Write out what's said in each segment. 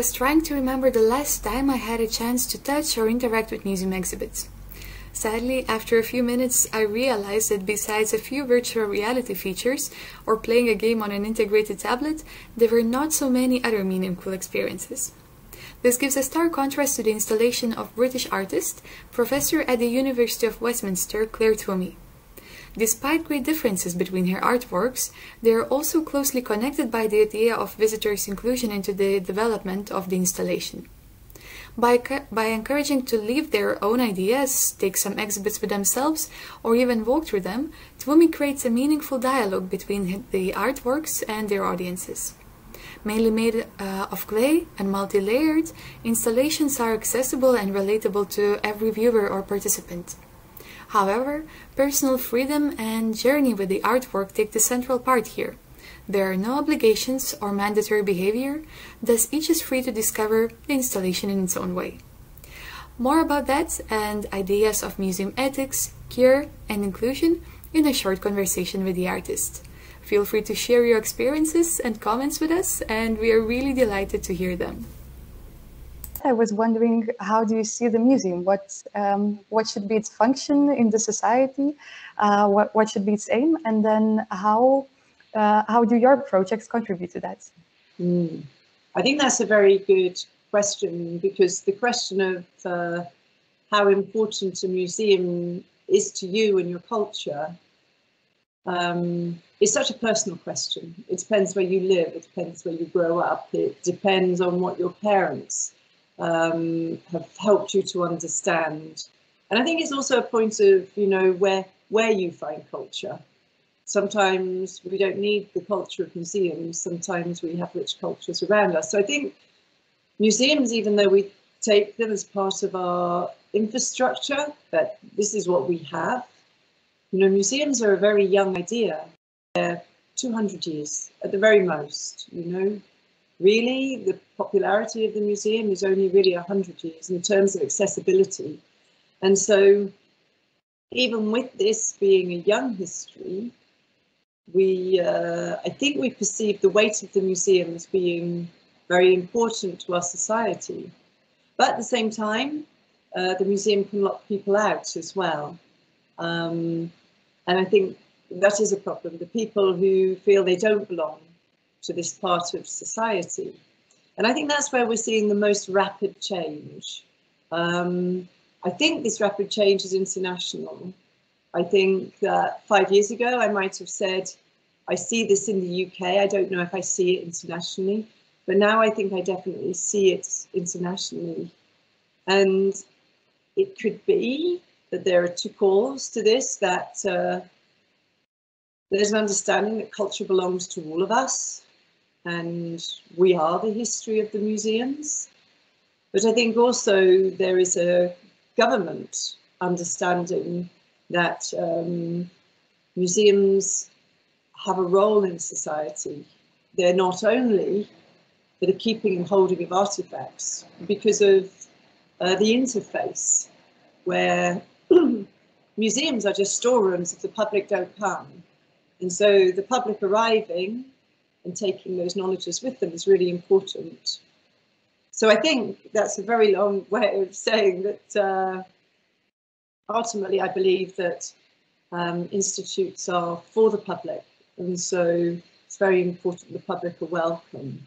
was trying to remember the last time I had a chance to touch or interact with museum exhibits. Sadly, after a few minutes, I realized that besides a few virtual reality features or playing a game on an integrated tablet, there were not so many other meaningful experiences. This gives a stark contrast to the installation of British artist, professor at the University of Westminster, Clare Twomey. Despite great differences between her artworks, they are also closely connected by the idea of visitors' inclusion into the development of the installation. By encouraging to leave their own ideas, take some exhibits with themselves, or even walk through them, Twomey creates a meaningful dialogue between the artworks and their audiences. Mainly made of clay and multi-layered, installations are accessible and relatable to every viewer or participant. However, personal freedom and journey with the artwork take the central part here. There are no obligations or mandatory behavior, thus each is free to discover the installation in its own way. More about that and ideas of museum ethics, care, and inclusion in a short conversation with the artist. Feel free to share your experiences and comments with us, and we are really delighted to hear them. I was wondering, how do you see the museum? What should be its function in the society? What should be its aim? And then how do your projects contribute to that? I think that's a very good question, because the question of how important a museum is to you and your culture is such a personal question. It depends where you live, it depends where you grow up, it depends on what your parents have helped you to understand. And I think it's also a point of, where you find culture. Sometimes we don't need the culture of museums, sometimes we have rich cultures around us. So I think museums, even though we take them as part of our infrastructure, that this is what we have, museums are a very young idea. They're 200 years at the very most, Really, the popularity of the museum is only really 100 years in terms of accessibility. And so even with this being a young history, I think we perceive the weight of the museum as being very important to our society. But at the same time, the museum can lock people out as well. And I think that is a problem, the people who feel they don't belong to this part of society. And I think that's where we're seeing the most rapid change. I think this rapid change is international. I think that 5 years ago, I might have said, I see this in the UK, I don't know if I see it internationally, but now I think I definitely see it internationally. And it could be that there are two calls to this, that there's an understanding that culture belongs to all of us, and we are the history of the museums. But I think also there is a government understanding that museums have a role in society. They're not only for the keeping and holding of artifacts, because of the interface, where museums are just storerooms if the public don't come. And so the public arriving and taking those knowledges with them is really important. So I think that's a very long way of saying that ultimately I believe that institutes are for the public, and so it's very important the public are welcome.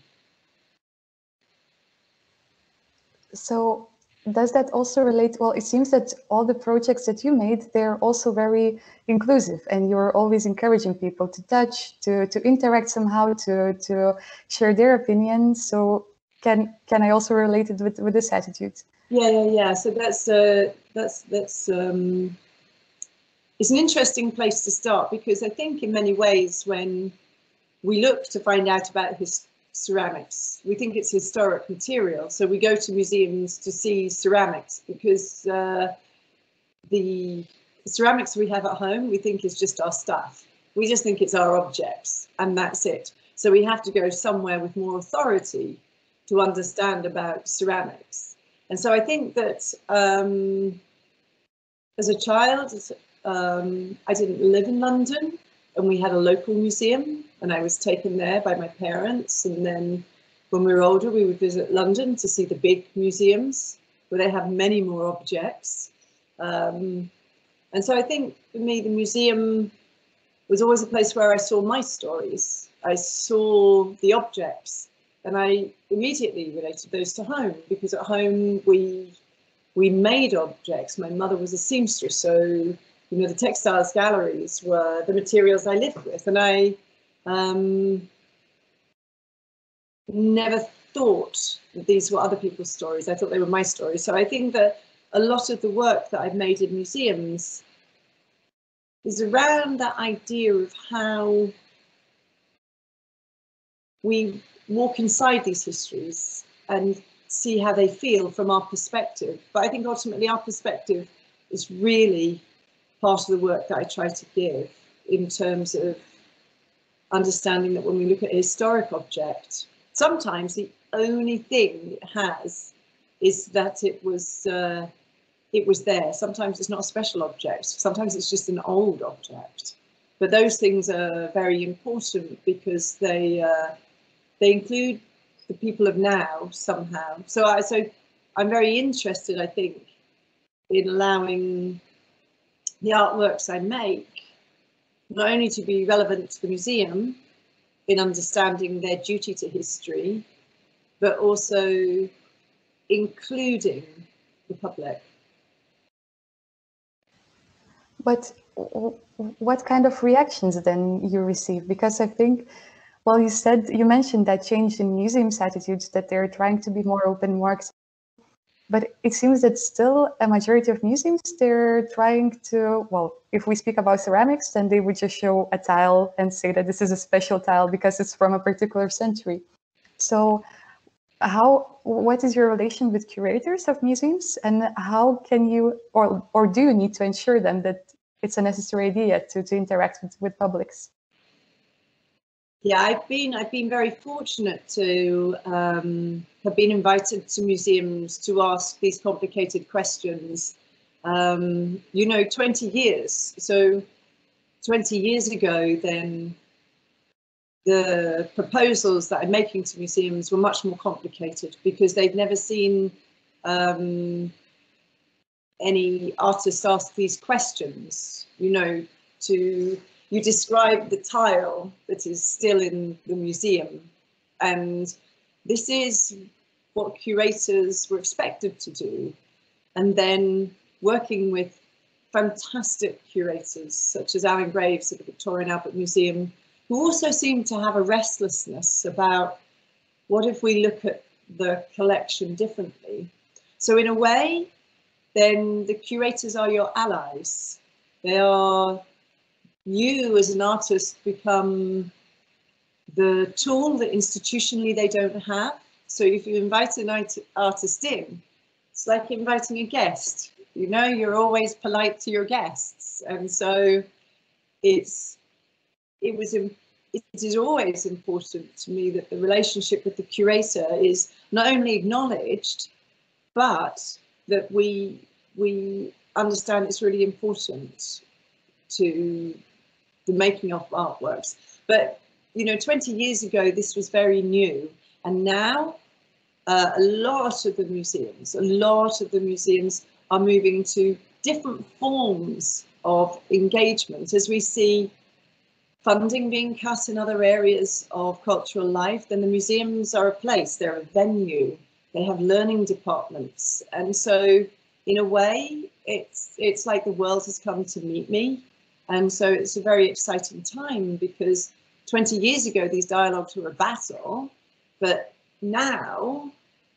So does that also relate? Well, it seems that all the projects that you made, they're also very inclusive, and you're always encouraging people to touch, to interact somehow, to share their opinions. So can I also relate it with this attitude? Yeah. So that's it's an interesting place to start, because I think in many ways when we look to find out about ceramics, we think it's historic material. So we go to museums to see ceramics, because the ceramics we have at home, we think is just our stuff. We just think it's our objects and that's it. So we have to go somewhere with more authority to understand about ceramics. And so I think that as a child, I didn't live in London, and we had a local museum, and I was taken there by my parents. And then when we were older, we would visit London to see the big museums where they have many more objects. And so I think for me, the museum was always a place where I saw my stories. I saw the objects, and I immediately related those to home, because at home we made objects. My mother was a seamstress, so you know, the textiles galleries were the materials I lived with, and I never thought that these were other people's stories. I thought they were my stories. So I think that a lot of the work that I've made in museums is around that idea of how we walk inside these histories and see how they feel from our perspective. But I think ultimately our perspective is really part of the work that I try to give, in terms of understanding that when we look at a historic object, sometimes the only thing it has is that it was there. Sometimes it's not a special object. Sometimes it's just an old object. But those things are very important because they include the people of now somehow. So I'm very interested, I think, in allowing the artworks I make not only to be relevant to the museum in understanding their duty to history, but also including the public. But what kind of reactions then you receive? Because I think, well, you mentioned that change in museums' attitudes, that they're trying to be more open, more accepting. But it seems that still a majority of museums, they're trying to, well, if we speak about ceramics, then they would just show a tile and say that this is a special tile because it's from a particular century. So what is your relation with curators of museums, and how can you, or do you need to ensure them that it's a necessary idea to interact with publics? Yeah, I've been very fortunate to have been invited to museums to ask these complicated questions. You know, 20 years. So 20 years ago, then the proposals that I'm making to museums were much more complicated because they'd never seen any artist ask these questions. You know, you describe the tile that is still in the museum, and this is what curators were expected to do. And then working with fantastic curators such as Alan Graves at the Victoria and Albert Museum, who also seem to have a restlessness about what if we look at the collection differently. So in a way, then the curators are your allies. They are, you as an artist become the tool that institutionally they don't have. So if you invite an artist in, it's like inviting a guest. You know, you're always polite to your guests. And so it is always important to me that the relationship with the curator is not only acknowledged, but that we understand it's really important to the making of artworks. But, you know, 20 years ago, this was very new. And now a lot of the museums are moving to different forms of engagement. As we see funding being cut in other areas of cultural life, then the museums are a place, they're a venue, they have learning departments. And so in a way, it's like the world has come to meet me. And so it's a very exciting time, because 20 years ago, these dialogues were a battle, but now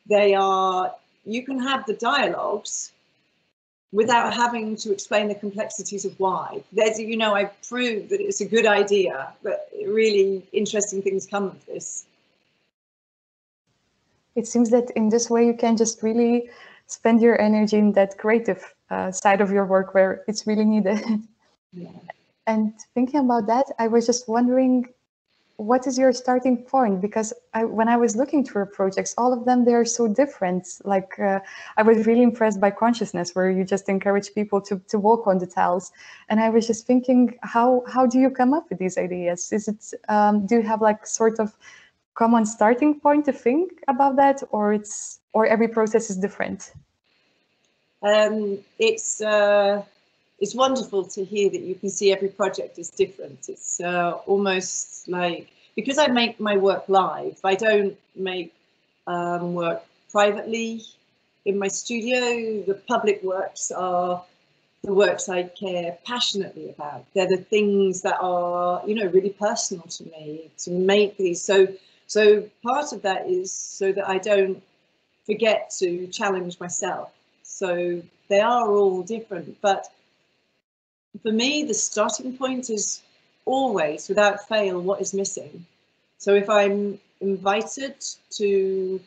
they are, you can have the dialogues without having to explain the complexities of why. There's, you know, I've proved that it's a good idea, but really interesting things come of this. It seems that in this way you can just really spend your energy in that creative side of your work where it's really needed. Yeah. And thinking about that, I was just wondering, what is your starting point? Because when I was looking through projects, all of them, they are so different. Like I was really impressed by Consciousness, where you just encourage people to walk on the tiles. And I was just thinking, how do you come up with these ideas? Is it, do you have like sort of common starting point to think about that, or every process is different? It's wonderful to hear that you can see every project is different. It's almost like, because I make my work live, I don't make work privately in my studio. The public works are the works I care passionately about. They're the things that are, you know, really personal to me to make these. So part of that is so that I don't forget to challenge myself. So they are all different, but for me, the starting point is always, without fail, what is missing. So if I'm invited to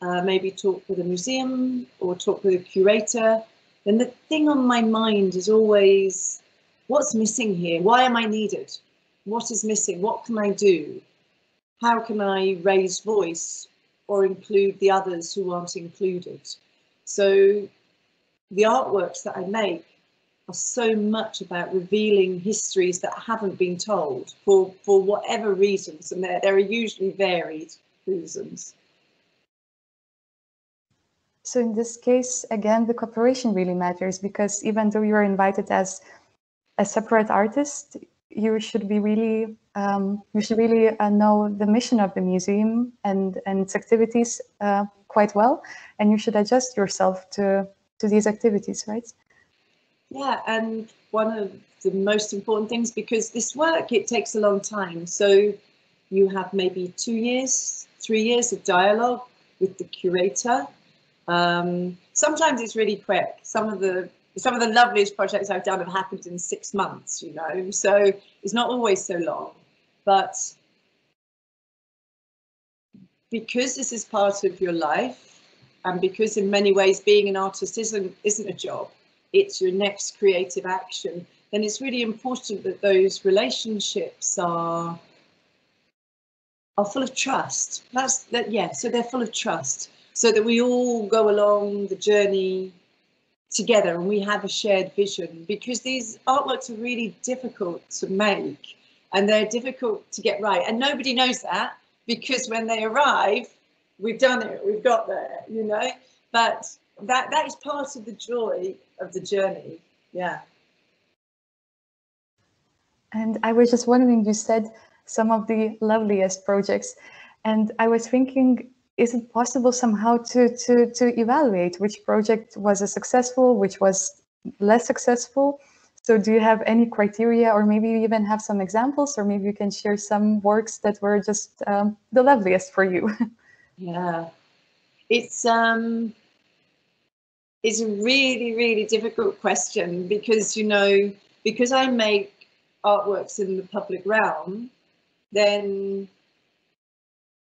maybe talk with a museum or talk with a curator, then the thing on my mind is always, what's missing here? Why am I needed? What is missing? What can I do? How can I raise voice or include the others who aren't included? So the artworks that I make are so much about revealing histories that haven't been told for whatever reasons, and there are usually varied reasons. So in this case, again, the cooperation really matters, because even though you're invited as a separate artist, you should be really know the mission of the museum and its activities quite well, and you should adjust yourself to these activities, right? Yeah, and one of the most important things, because this work, it takes a long time. So you have maybe 2 years, 3 years of dialogue with the curator. Sometimes it's really quick. Some of the loveliest projects I've done have happened in 6 months, you know, so it's not always so long. But because this is part of your life, and because in many ways being an artist isn't a job, it's your next creative action, then it's really important that those relationships are full of trust. So they're full of trust, so that we all go along the journey together and we have a shared vision, because these artworks are really difficult to make and they're difficult to get right, and nobody knows that, because when they arrive, we've done it, we've got there, you know. But that is part of the joy of the journey. Yeah. And I was just wondering, you said some of the loveliest projects, and I was thinking, is it possible somehow to evaluate which project was a successful, which was less successful? So do you have any criteria, or maybe you even have some examples, or maybe you can share some works that were just the loveliest for you? Yeah, it's a really, really difficult question, because, you know, because I make artworks in the public realm, then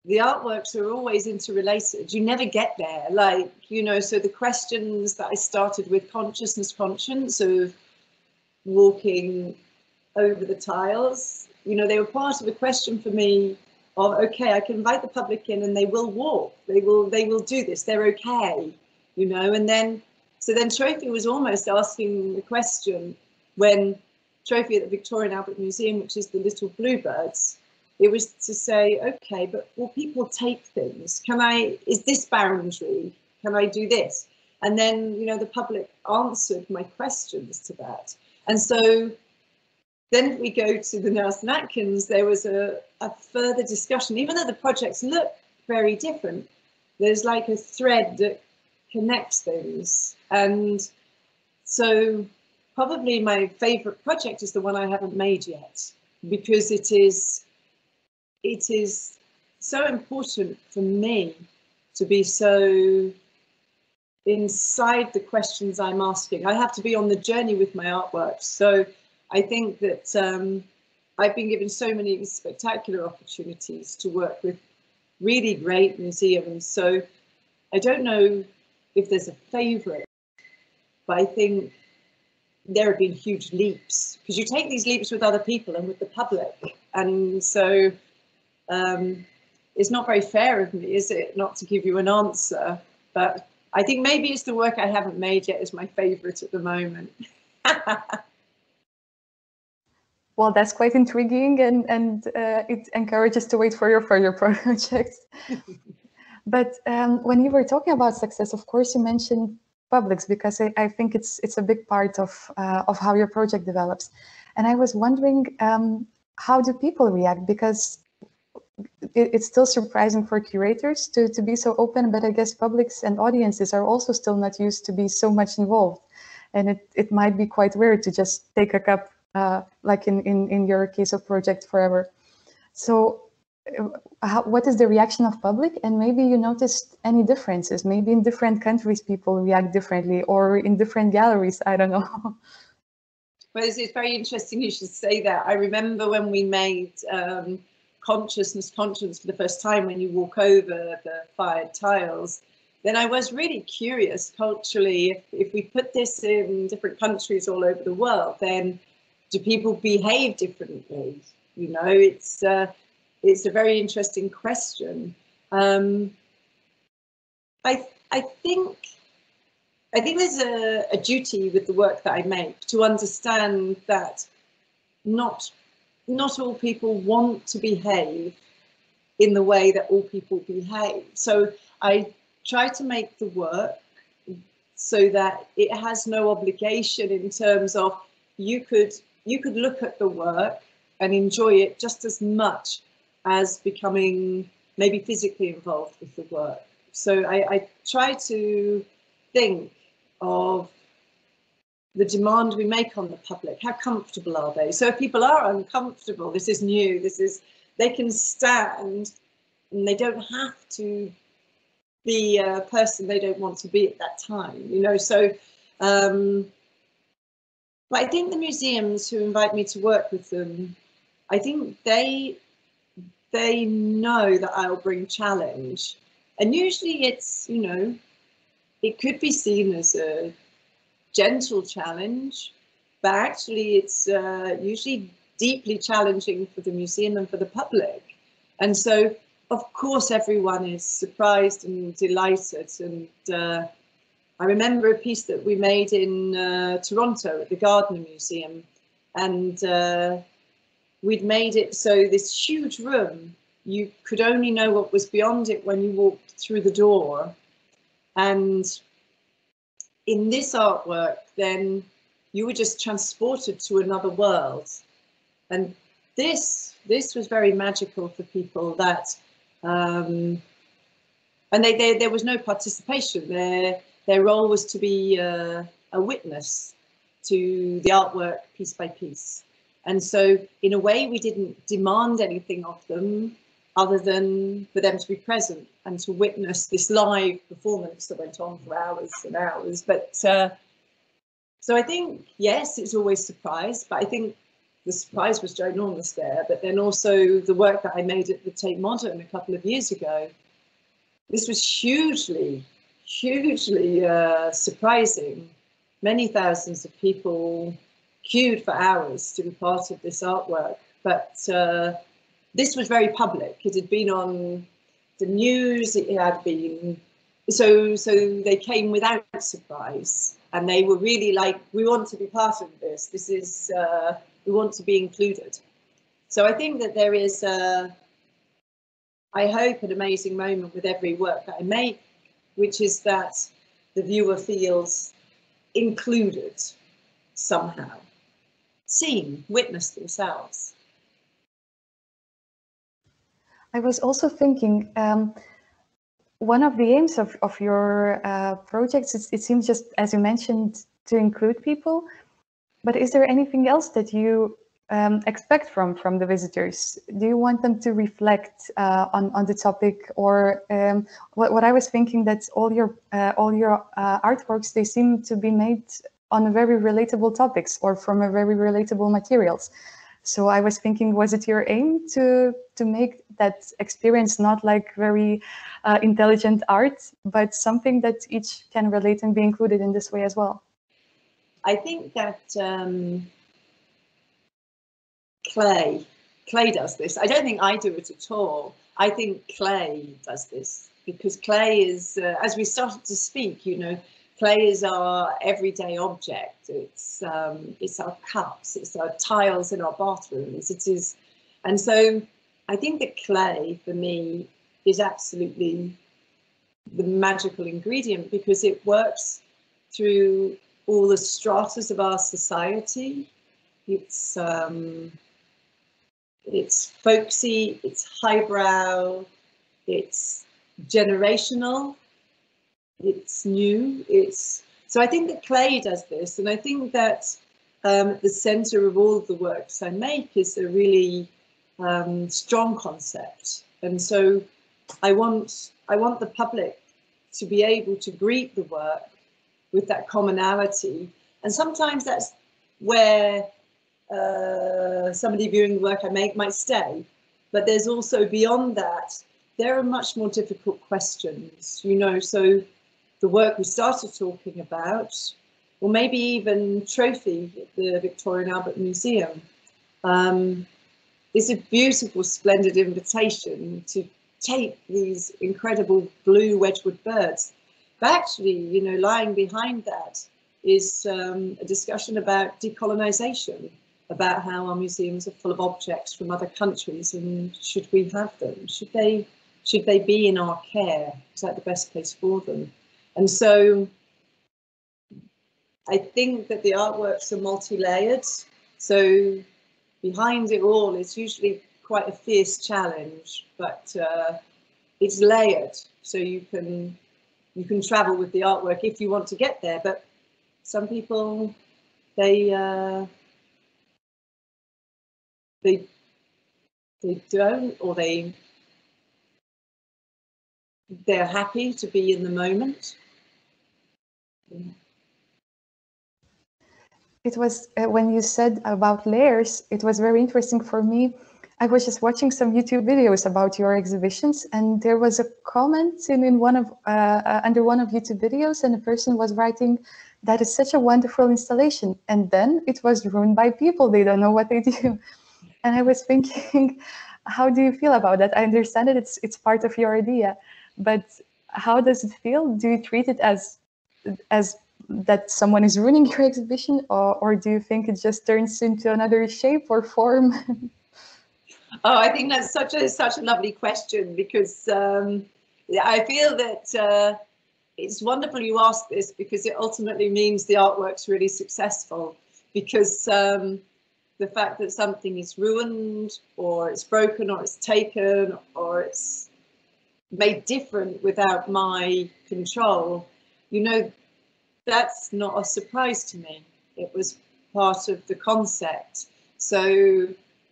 the artworks are always interrelated. You never get there, like, you know, so the questions that I started with, conscience of walking over the tiles, you know, they were part of a question for me of, okay, I can invite the public in and they will walk, they will do this, they're okay, you know. And then, so then Trophy was almost asking the question, when Trophy at the Victorian Albert Museum, which is the little bluebirds, it was to say, okay, but will people take things? Is this boundary? Can I do this? And then, you know, the public answered my questions to that. And so then if we go to the Nelson Atkins, there was a further discussion, even though the projects look very different, there's like a thread that connects things. And so probably my favorite project is the one I haven't made yet, because it is so important for me to be so inside the questions I'm asking. I have to be on the journey with my artwork. So I think that I've been given so many spectacular opportunities to work with really great museums. So I don't know if there's a favorite, but I think there have been huge leaps, because you take these leaps with other people and with the public. And so it's not very fair of me, is it, not to give you an answer? But I think maybe it's the work I haven't made yet is my favorite at the moment. well, that's quite intriguing, and it encourages to wait for your further projects. But when you were talking about success, of course, you mentioned publics, because I think it's a big part of how your project develops. And I was wondering, how do people react? Because it's still surprising for curators to be so open, but I guess publics and audiences are also still not used to be so much involved. And it might be quite weird to just take a cup, like in your case of Project Forever. So what is the reaction of public? And maybe you noticed any differences? Maybe in different countries people react differently, or in different galleries, I don't know. Well, it's very interesting you should say that. I remember when we made Conscience for the first time, when you walk over the fired tiles, then I was really curious culturally, if we put this in different countries all over the world, then do people behave differently? You know, it's a very interesting question. I think there's a duty with the work that I make to understand that not all people want to behave in the way that all people behave. So I try to make the work so that it has no obligation in terms of you could look at the work and enjoy it just as much as becoming maybe physically involved with the work. So I try to think of the demand we make on the public. How comfortable are they? So if people are uncomfortable, this is new, they can stand and they don't have to be a person they don't want to be at that time, you know. So but I think the museums who invite me to work with them, I think they know that I'll bring challenge, and usually it's, you know, it could be seen as a gentle challenge, but actually it's usually deeply challenging for the museum and for the public. And so, of course, everyone is surprised and delighted. And I remember a piece that we made in Toronto at the Gardner Museum, and we'd made it so this huge room, you could only know what was beyond it when you walked through the door. And in this artwork, then you were just transported to another world. And this was very magical for people, that and there was no participation. Their role was to be a witness to the artwork piece by piece. And so in a way, we didn't demand anything of them other than for them to be present and to witness this live performance that went on for hours and hours. But so I think, yes, it's always surprise, but I think the surprise was ginormous there. But then also the work that I made at the Tate Modern a couple of years ago, this was hugely surprising. Many thousands of people queued for hours to be part of this artwork, but this was very public. It had been on the news. It had been so they came without surprise, and they were really like, we want to be part of this. This is we want to be included. So I think that there is I hope an amazing moment with every work that I make, which is that the viewer feels included somehow, seen, witnessed themselves. I was also thinking, one of the aims of your projects, it seems, just as you mentioned, to include people. But is there anything else that you expect from the visitors? Do you want them to reflect on the topic, or what I was thinking, that all your artworks, they seem to be made on very relatable topics or from a very relatable materials. So I was thinking, was it your aim to make that experience not like very intelligent art, but something that each can relate and be included in this way as well? I think that Clay does this. I don't think I do it at all. I think Clay does this, because Clay is, as we started to speak, you know, clay is our everyday object. It's our cups, it's our tiles in our bathrooms. It is, and so I think that clay for me is absolutely the magical ingredient because it works through all the stratas of our society. It's folksy, it's highbrow, it's generational, it's new. So I think that clay does this, and I think that at the center of all of the works I make is a really strong concept, and so I want the public to be able to greet the work with that commonality, and sometimes that's where somebody viewing the work I make might stay, but there's also beyond that, there are much more difficult questions, you know. So the work we started talking about, or maybe even Trophy at the Victoria and Albert Museum, is a beautiful, splendid invitation to take these incredible blue Wedgwood birds. But actually, you know, lying behind that is a discussion about decolonization, about how our museums are full of objects from other countries, and should we have them? Should they be in our care? Is that the best place for them? And so I think that the artworks are multi-layered. So behind it all is usually quite a fierce challenge, but it's layered. So you can travel with the artwork if you want to get there. But some people, they don't, or they're happy to be in the moment. It was when you said about layers, it was very interesting for me. I was just watching some YouTube videos about your exhibitions, and there was a comment in one of under one of YouTube videos, and the person was writing, "That is such a wonderful installation," and then it was ruined by people. They don't know what they do, and I was thinking, how do you feel about that? I understand that it's part of your idea, but how does it feel? Do you treat it as that someone is ruining your exhibition, or do you think it just turns into another shape or form? Oh, I think that's such a lovely question, because I feel that it's wonderful you ask this, because it ultimately means the artwork's really successful, because the fact that something is ruined, or it's broken, or it's taken, or it's made different without my control, you know, that's not a surprise to me. It was part of the concept. So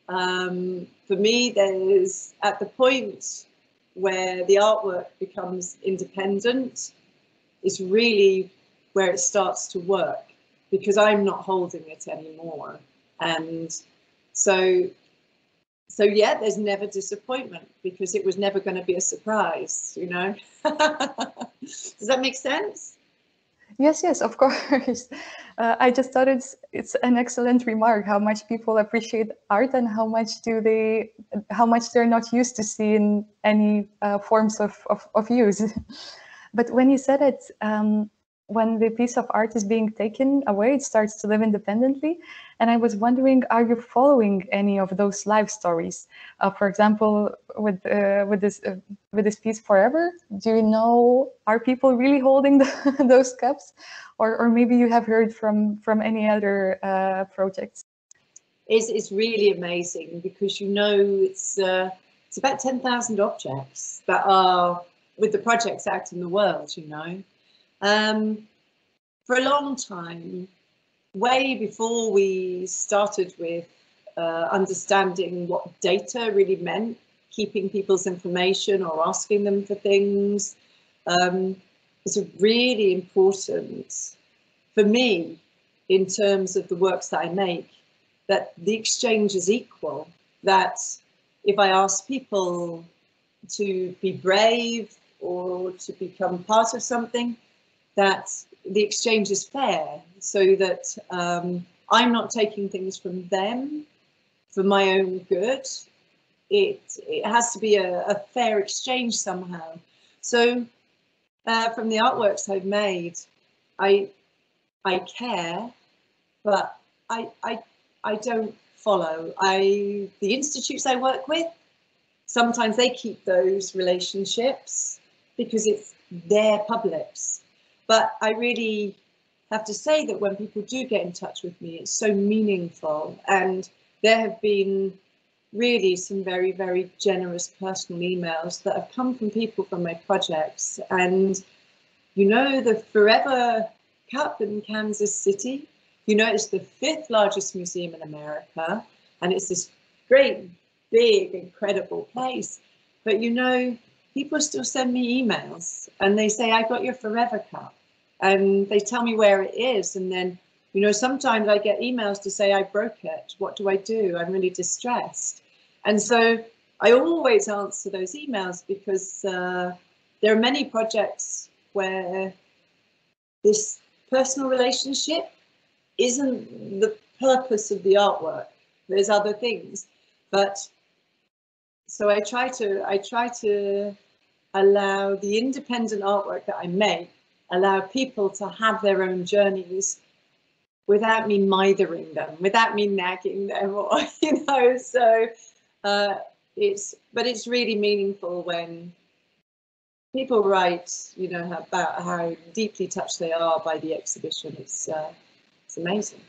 for me, there's at the point where the artwork becomes independent is really where it starts to work, because I'm not holding it anymore. And so yeah, there's never disappointment, because it was never going to be a surprise, you know. Does that make sense? Yes, of course. I just thought it's an excellent remark, how much people appreciate art and how much they're not used to seeing any forms of use. But when you said it, when the piece of art is being taken away, it starts to live independently. And I was wondering, are you following any of those life stories? For example, with this piece Forever, do you know, are people really holding those cups? Or maybe you have heard from any other projects? It's really amazing, because, you know, it's about 10,000 objects that are with the projects out in the world, you know. For a long time, way before we started with understanding what data really meant, keeping people's information or asking them for things, it's really important for me, in terms of the works that I make, that the exchange is equal, that if I ask people to be brave or to become part of something, that the exchange is fair, so that I'm not taking things from them for my own good. It has to be a fair exchange somehow. So from the artworks I've made, I care, but I don't follow. The institutes I work with, sometimes they keep those relationships because it's their publics. But I really have to say that when people do get in touch with me, it's so meaningful. And there have been really some very, very generous personal emails that have come from people from my projects. And, you know, the Forever Cup in Kansas City, you know, it's the 5th largest museum in America. And it's this great, big, incredible place. But, you know, people still send me emails and they say, I got your Forever Cup. And they tell me where it is. And then, you know, sometimes I get emails to say I broke it. What do I do? I'm really distressed. And so I always answer those emails because there are many projects where this personal relationship isn't the purpose of the artwork. There's other things. But so I try to allow the independent artwork that I make, allow people to have their own journeys without me mithering them, without me nagging them, or, you know, so it's really meaningful when people write, you know, about how deeply touched they are by the exhibition. It's amazing.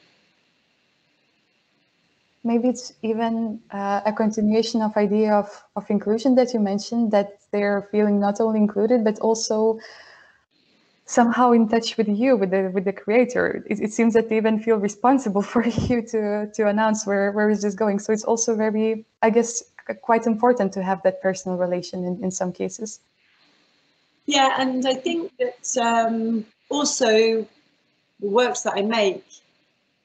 Maybe it's even a continuation of idea of inclusion that you mentioned, that they're feeling not only included, but also somehow in touch with you, with the creator. It seems that they even feel responsible for you to announce where is this going. So it's also very, I guess, quite important to have that personal relation in some cases. Yeah, and I think that also the works that I make,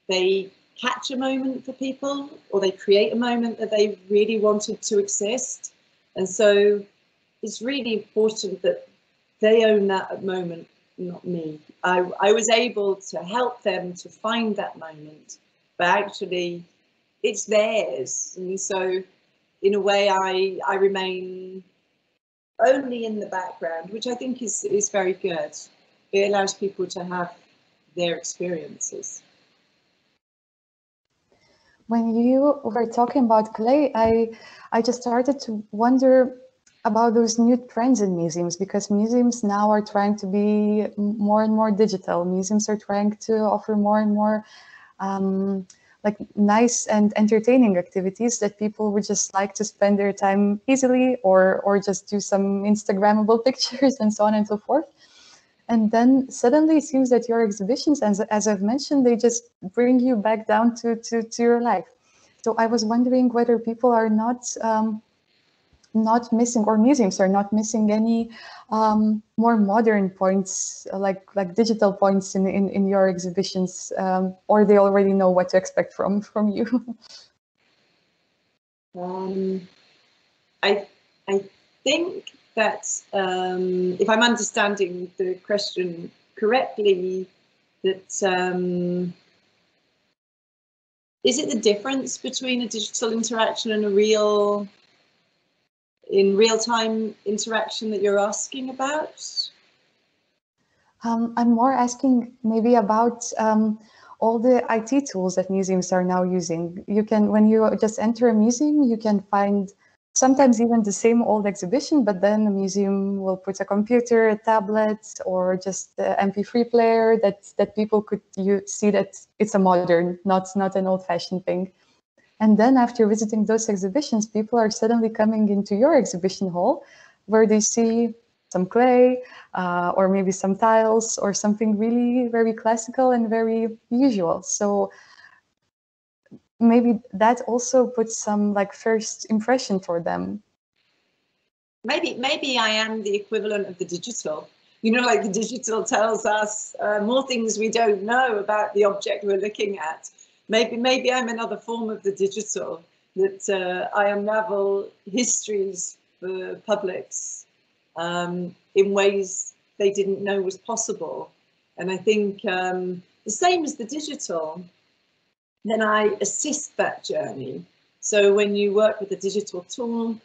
they catch a moment for people, or they create a moment that they really wanted to exist. And so it's really important that they own that moment, not me. I was able to help them to find that moment, but actually it's theirs. And so in a way I remain only in the background, which I think is very good. It allows people to have their experiences. When you were talking about clay, I just started to wonder about those new trends in museums, because museums now are trying to be more and more digital. Museums are trying to offer more and more like nice and entertaining activities that people would just like to spend their time easily, or just do some Instagrammable pictures and so on and so forth. And then suddenly it seems that your exhibitions, as I've mentioned, they just bring you back down to your life. So I was wondering whether people are not missing, or museums are not missing any more modern points, like digital points in your exhibitions, or they already know what to expect from you. I think that if I'm understanding the question correctly, that is it the difference between a digital interaction and a real-time interaction that you're asking about? I'm more asking maybe about all the IT tools that museums are now using. You can, when you just enter a museum, you can find sometimes even the same old exhibition, but then the museum will put a computer, a tablet, or just the MP3 player that people could see that it's a modern, not an old-fashioned thing. And then after visiting those exhibitions, people are suddenly coming into your exhibition hall, where they see some clay, or maybe some tiles, or something really very classical and very usual. So maybe that also puts some like first impression for them. Maybe I am the equivalent of the digital. You know, like the digital tells us more things we don't know about the object we're looking at. Maybe I'm another form of the digital, that I unravel histories for publics in ways they didn't know was possible. And I think the same as the digital, then I assist that journey. So when you work with a digital tool,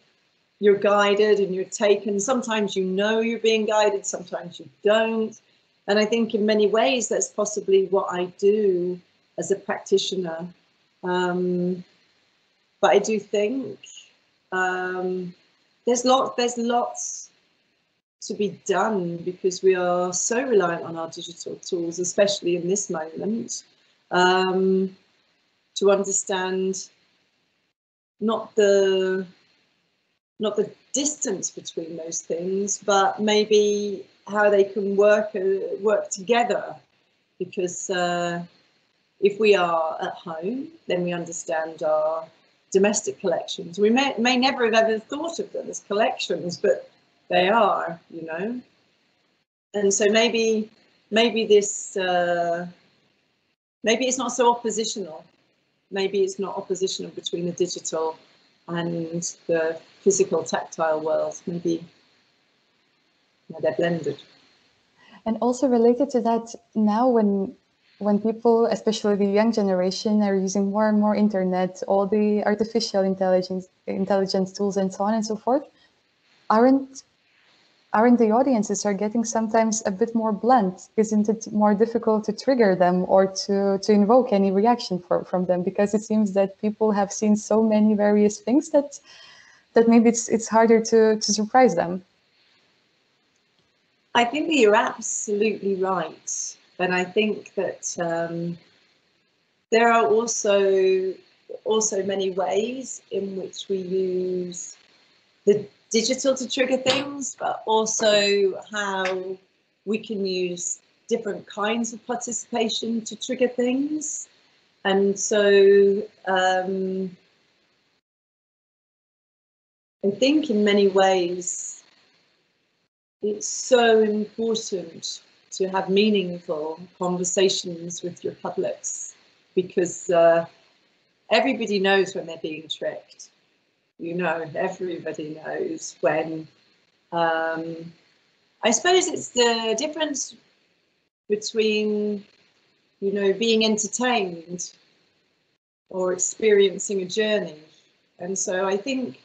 you're guided and you're taken. Sometimes you know you're being guided, sometimes you don't. And I think in many ways that's possibly what I do as a practitioner. But I do think there's lots to be done, because we are so reliant on our digital tools, especially in this moment, to understand not the distance between those things, but maybe how they can work together. Because if we are at home, then we understand our domestic collections. We may never have ever thought of them as collections, but they are, you know. And so maybe this maybe it's not so oppositional. Maybe it's not oppositional between the digital and the physical, tactile worlds. Maybe they're blended. And also related to that, now when people, especially the young generation, are using more and more internet, all the artificial intelligence tools and so on and so forth, aren't the audiences are getting sometimes a bit more blunt? Isn't it more difficult to trigger them or to invoke any reaction from them? Because it seems that people have seen so many various things that maybe it's harder to surprise them. I think that you're absolutely right. And I think that there are also many ways in which we use the digital to trigger things, but also how we can use different kinds of participation to trigger things. And so I think in many ways it's so important to have meaningful conversations with your publics, because everybody knows when they're being tricked. You know, everybody knows when. I suppose it's the difference between, you know, being entertained or experiencing a journey. And so I think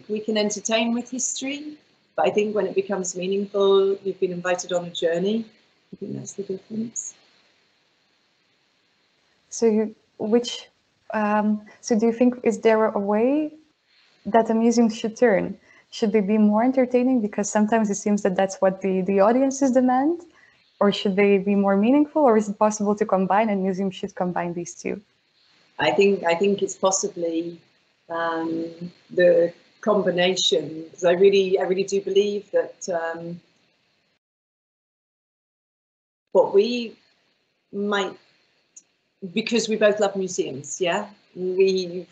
we can entertain with history, but I think when it becomes meaningful, you've been invited on a journey. I think that's the difference. So do you think, is there a way that a museum should turn? Should they be more entertaining? Because sometimes it seems that that's what the audiences demand. Or should they be more meaningful? Or is it possible to combine, and museums should combine these two? I think it's possibly the combination, because I really do believe that what we might, because we both love museums, yeah, we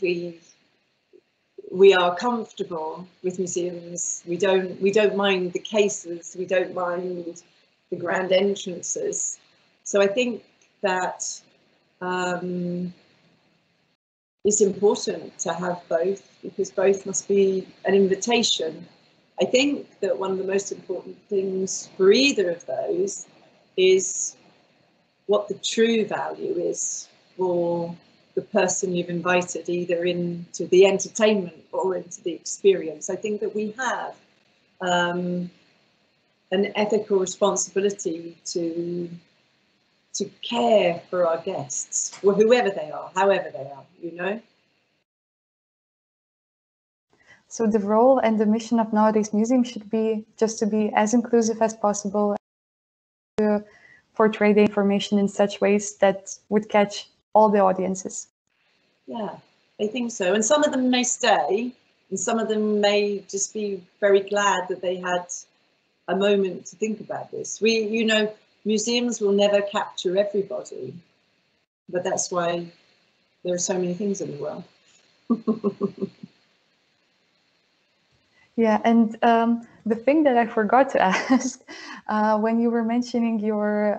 are comfortable with museums. We don't mind the cases. We don't mind the grand entrances. So I think that it's important to have both, because both must be an invitation. I think that one of the most important things for either of those is what the true value is for the person you've invited, either into the entertainment or into the experience. I think that we have an ethical responsibility to care for our guests, or whoever they are, however they are, you know. So the role and the mission of nowadays museums should be just to be as inclusive as possible, to portray the information in such ways that would catch all the audiences. Yeah, I think so. And some of them may stay, and some of them may just be very glad that they had a moment to think about this. You know, museums will never capture everybody, but that's why there are so many things in the world. Yeah, and the thing that I forgot to ask, when you were mentioning your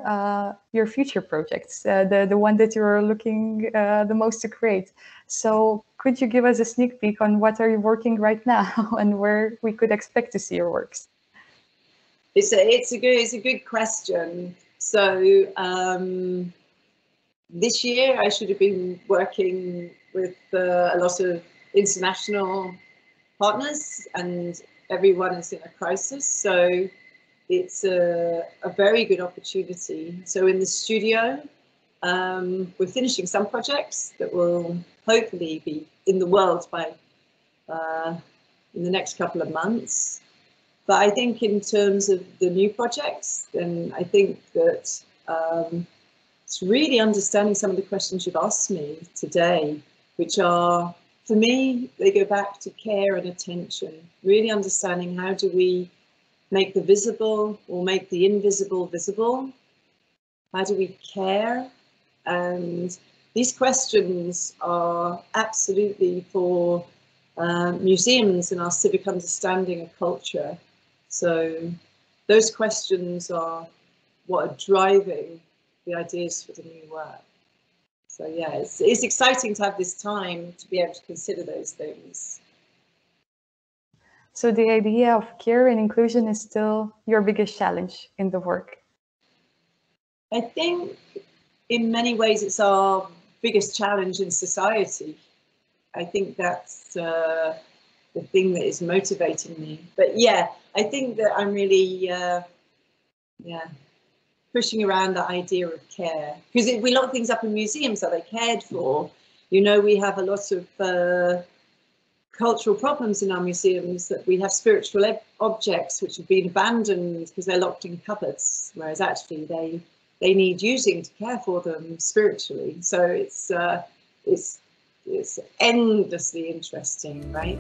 future projects, the one that you're looking the most to create. So could you give us a sneak peek on what are you working right now and where we could expect to see your works? It's a good question. So this year I should have been working with a lot of international partners, and everyone is in a crisis. So it's a very good opportunity. So in the studio, we're finishing some projects that will hopefully be in the world by in the next couple of months. But I think in terms of the new projects, then I think that it's really understanding some of the questions you've asked me today, which are, for me, they go back to care and attention, really understanding how do we make the visible or make the invisible visible? How do we care? And these questions are absolutely for museums and our civic understanding of culture. So those questions are what are driving the ideas for the new work. So yeah, it's exciting to have this time to be able to consider those things. So the idea of care and inclusion is still your biggest challenge in the work? I think in many ways it's our biggest challenge in society. I think that's the thing that is motivating me. But yeah, I think that I'm really pushing around the idea of care, because if we lock things up in museums, are they cared for? You know, we have a lot of cultural problems in our museums, that we have spiritual objects which have been abandoned because they're locked in cupboards, whereas actually they need using to care for them spiritually. So it's endlessly interesting, right?